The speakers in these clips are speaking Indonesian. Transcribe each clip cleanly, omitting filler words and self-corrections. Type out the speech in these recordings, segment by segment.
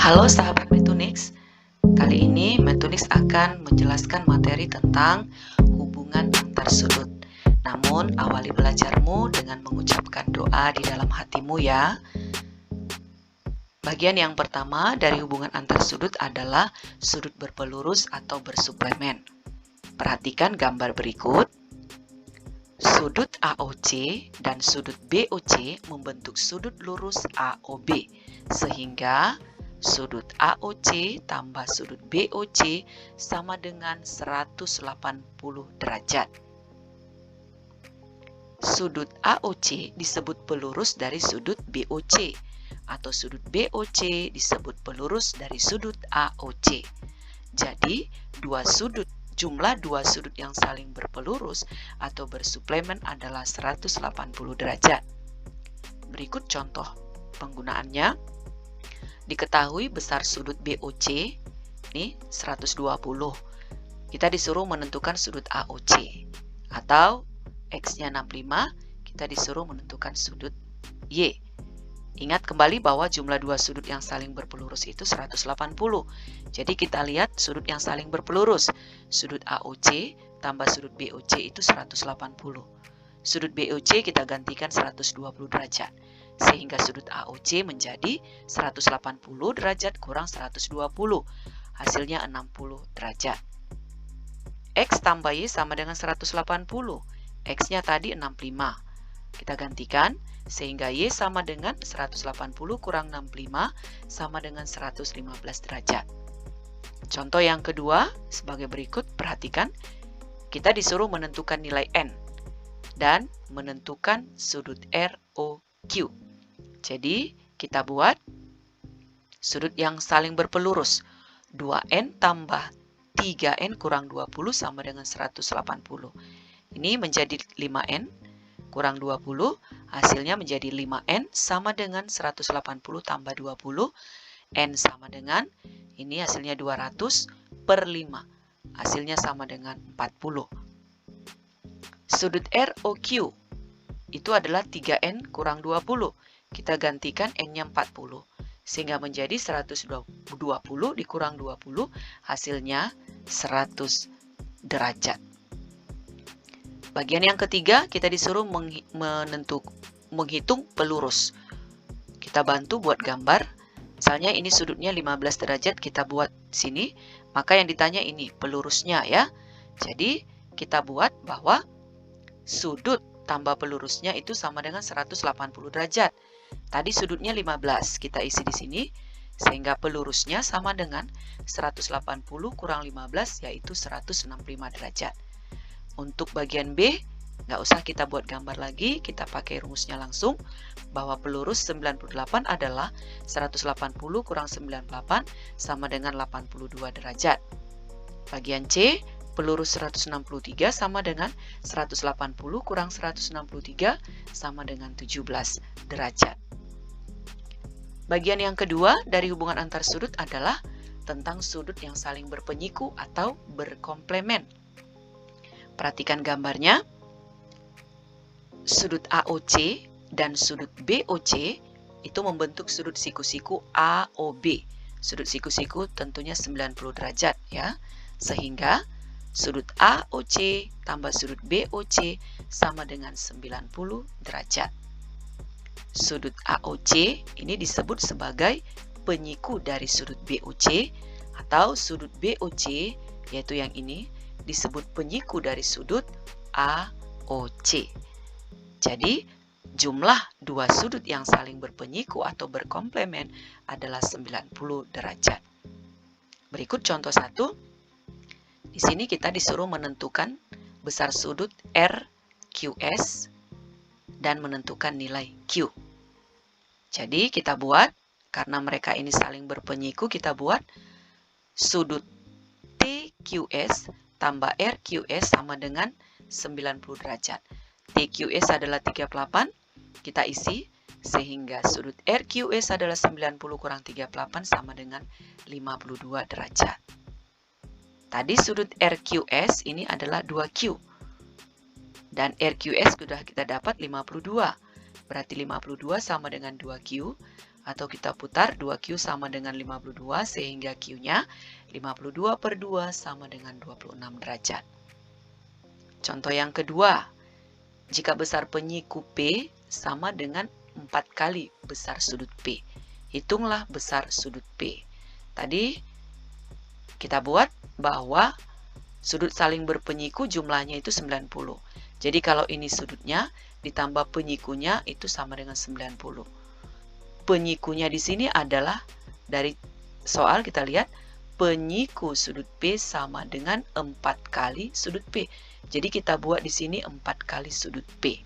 Halo sahabat Metunix, kali ini Metunix akan menjelaskan materi tentang hubungan antar sudut. Namun, awali belajarmu dengan mengucapkan doa di dalam hatimu ya. Bagian yang pertama dari hubungan antar sudut adalah sudut berpelurus atau bersuplemen. Perhatikan gambar berikut. Sudut AOC dan sudut BOC membentuk sudut lurus AOB, sehingga sudut AOC tambah sudut BOC sama dengan 180 derajat. Sudut AOC disebut pelurus dari sudut BOC, atau sudut BOC disebut pelurus dari sudut AOC. Jadi, jumlah dua sudut yang saling berpelurus atau bersuplemen adalah 180 derajat. Berikut contoh penggunaannya. Diketahui besar sudut BOC, ini 120. Kita disuruh menentukan sudut AOC. Atau X-nya 65, kita disuruh menentukan sudut Y. Ingat kembali bahwa jumlah dua sudut yang saling berpelurus itu 180. Jadi kita lihat sudut yang saling berpelurus. Sudut AOC tambah sudut BOC itu 180. Sudut BOC kita gantikan 120 derajat. Sehingga sudut AOC menjadi 180 derajat kurang 120. Hasilnya 60 derajat. X tambah Y sama dengan 180. X-nya tadi 65. Kita gantikan. Sehingga Y sama dengan 180 kurang 65 sama dengan 115 derajat. Contoh yang kedua sebagai berikut, perhatikan. Kita disuruh menentukan nilai N dan menentukan sudut ROQ. Jadi kita buat sudut yang saling berpelurus. 2N tambah 3N kurang 20 sama dengan 180. Ini menjadi 5N kurang 20, hasilnya menjadi 5N sama dengan 180 tambah 20. N sama dengan, ini hasilnya 200 per 5. Hasilnya sama dengan 40. Sudut ROQ itu adalah 3N kurang 20. Kita gantikan N-nya 40. Sehingga menjadi 120 dikurang 20, hasilnya 100 derajat. Bagian yang ketiga, kita disuruh menghitung pelurus. Kita bantu buat gambar. Misalnya ini sudutnya 15 derajat, kita buat sini. Maka yang ditanya ini pelurusnya ya. Jadi kita buat bahwa sudut tambah pelurusnya itu sama dengan 180 derajat. Tadi sudutnya 15, kita isi di sini. Sehingga pelurusnya sama dengan 180 kurang 15, yaitu 165 derajat. Untuk bagian B, nggak usah kita buat gambar lagi, kita pakai rumusnya langsung, bahwa pelurus 98 adalah 180 kurang 98 sama dengan 82 derajat. Bagian C, pelurus 163 sama dengan 180 kurang 163 sama dengan 17 derajat. Bagian yang kedua dari hubungan antar sudut adalah tentang sudut yang saling berpenyiku atau berkomplemen. Perhatikan gambarnya. Sudut AOC dan sudut BOC itu membentuk sudut siku-siku AOB. Sudut siku-siku tentunya 90 derajat ya. Sehingga sudut AOC tambah sudut BOC sama dengan 90 derajat. Sudut AOC ini disebut sebagai penyiku dari sudut BOC, atau sudut BOC yaitu yang ini disebut penyiku dari sudut AOC. Jadi, jumlah dua sudut yang saling berpenyiku atau berkomplemen adalah 90 derajat. Berikut contoh 1. Di sini kita disuruh menentukan besar sudut RQS dan menentukan nilai Q. Jadi, kita buat, karena mereka ini saling berpenyiku, kita buat sudut TQS tambah RQS sama dengan 90 derajat. TQS adalah 38, kita isi, sehingga sudut RQS adalah 90 kurang 38 sama dengan 52 derajat. Tadi sudut RQS ini adalah 2Q. Dan RQS sudah kita dapat 52. Berarti 52 sama dengan 2Q. atau kita putar 2Q sama dengan 52 sehingga Q-nya 52 per 2 sama dengan 26 derajat. Contoh yang kedua, jika besar penyiku P sama dengan 4 kali besar sudut P. Hitunglah besar sudut P. Tadi kita buat bahwa sudut saling berpenyiku jumlahnya itu 90. Jadi kalau ini sudutnya ditambah penyikunya itu sama dengan 90. Penyikunya di sini adalah dari soal kita lihat penyiku sudut P sama dengan 4 kali sudut P. Jadi kita buat di sini 4 kali sudut P.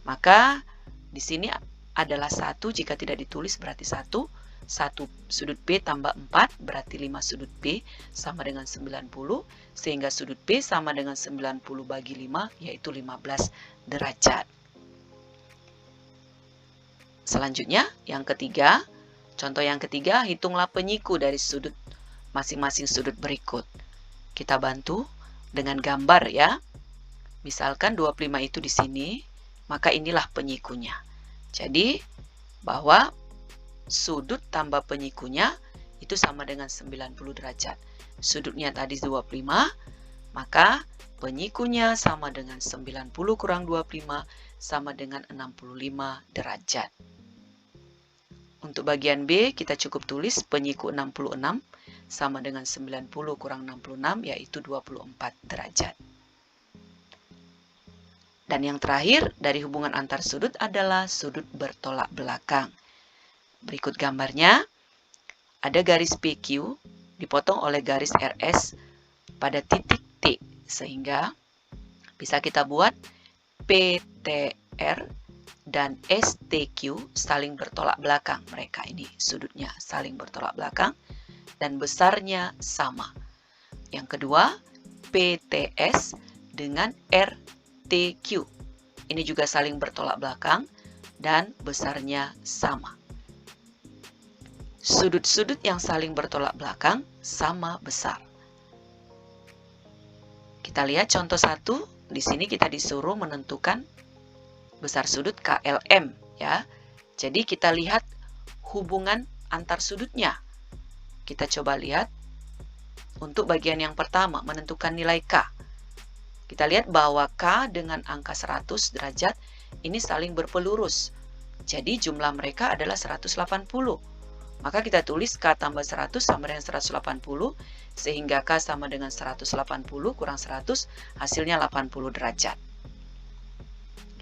Maka di sini adalah 1, jika tidak ditulis berarti 1. 1 sudut P tambah 4 berarti 5 sudut P sama dengan 90. Sehingga sudut P sama dengan 90 bagi 5 yaitu 15 derajat. Selanjutnya yang ketiga, contoh yang ketiga, hitunglah penyiku dari sudut masing-masing sudut berikut. Kita bantu dengan gambar ya. Misalkan 25 itu di sini, maka inilah penyikunya. Jadi bahwa sudut tambah penyikunya itu sama dengan 90 derajat. Sudutnya tadi 25, maka penyikunya sama dengan 90 kurang 25 sama dengan 65 derajat. Untuk bagian B, kita cukup tulis penyiku 66 sama dengan 90 kurang 66, yaitu 24 derajat. Dan yang terakhir, dari hubungan antar sudut adalah sudut bertolak belakang. Berikut gambarnya, ada garis PQ dipotong oleh garis RS pada titik T, sehingga bisa kita buat PTR dan STQ saling bertolak belakang. Mereka ini sudutnya saling bertolak belakang dan besarnya sama. Yang kedua, PTS dengan RTQ. Ini juga saling bertolak belakang dan besarnya sama. Sudut-sudut yang saling bertolak belakang sama besar. Kita lihat contoh 1. Di sini kita disuruh menentukan besar sudut KLM ya. Jadi kita lihat hubungan antar sudutnya. Kita coba lihat untuk bagian yang pertama, menentukan nilai K. Kita lihat bahwa K dengan angka 100 derajat ini saling berpelurus. Jadi jumlah mereka adalah 180. Maka kita tulis K tambah 100 sama dengan 180, sehingga K sama dengan 180 kurang 100, hasilnya 80 derajat.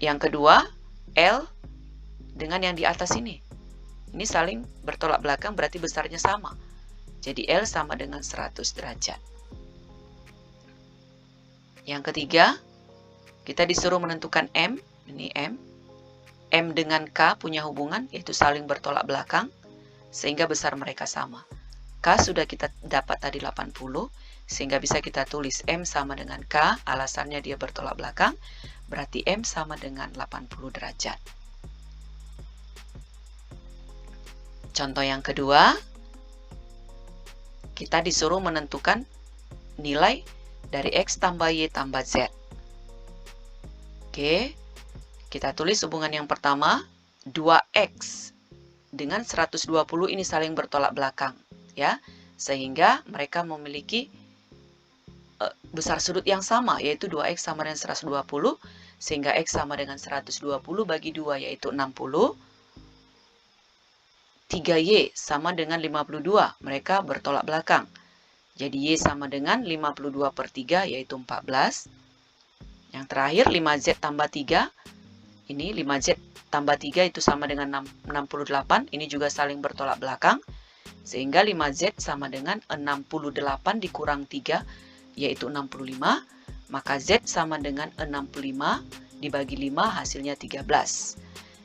Yang kedua, L dengan yang di atas ini. Ini saling bertolak belakang berarti besarnya sama. Jadi L sama dengan 100 derajat. Yang ketiga, kita disuruh menentukan M. Ini M. M dengan K punya hubungan, yaitu saling bertolak belakang, sehingga besar mereka sama. K sudah kita dapat tadi 80, sehingga bisa kita tulis M sama dengan K, alasannya dia bertolak belakang, berarti M sama dengan 80 derajat. Contoh yang kedua, kita disuruh menentukan nilai dari X tambah Y tambah Z. Oke, kita tulis hubungan yang pertama, 2X dengan 120 ini saling bertolak belakang, ya, sehingga mereka memiliki besar sudut yang sama, yaitu 2X sama dengan 120, sehingga X sama dengan 120 bagi 2, yaitu 60. 3Y sama dengan 52, mereka bertolak belakang. Jadi Y sama dengan 52 per 3, yaitu 14. Yang terakhir, 5Z tambah 3. Ini 5Z tambah 3 itu sama dengan 68, ini juga saling bertolak belakang. Sehingga 5Z sama dengan 68 dikurang 3, yaitu 65. Maka Z sama dengan 65 dibagi 5, hasilnya 13.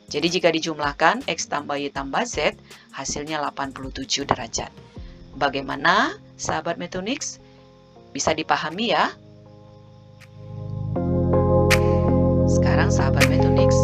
Jadi jika dijumlahkan X tambah Y tambah Z, hasilnya 87 derajat. Bagaimana sahabat Metonix? Bisa dipahami ya? Sekarang sahabat Metonix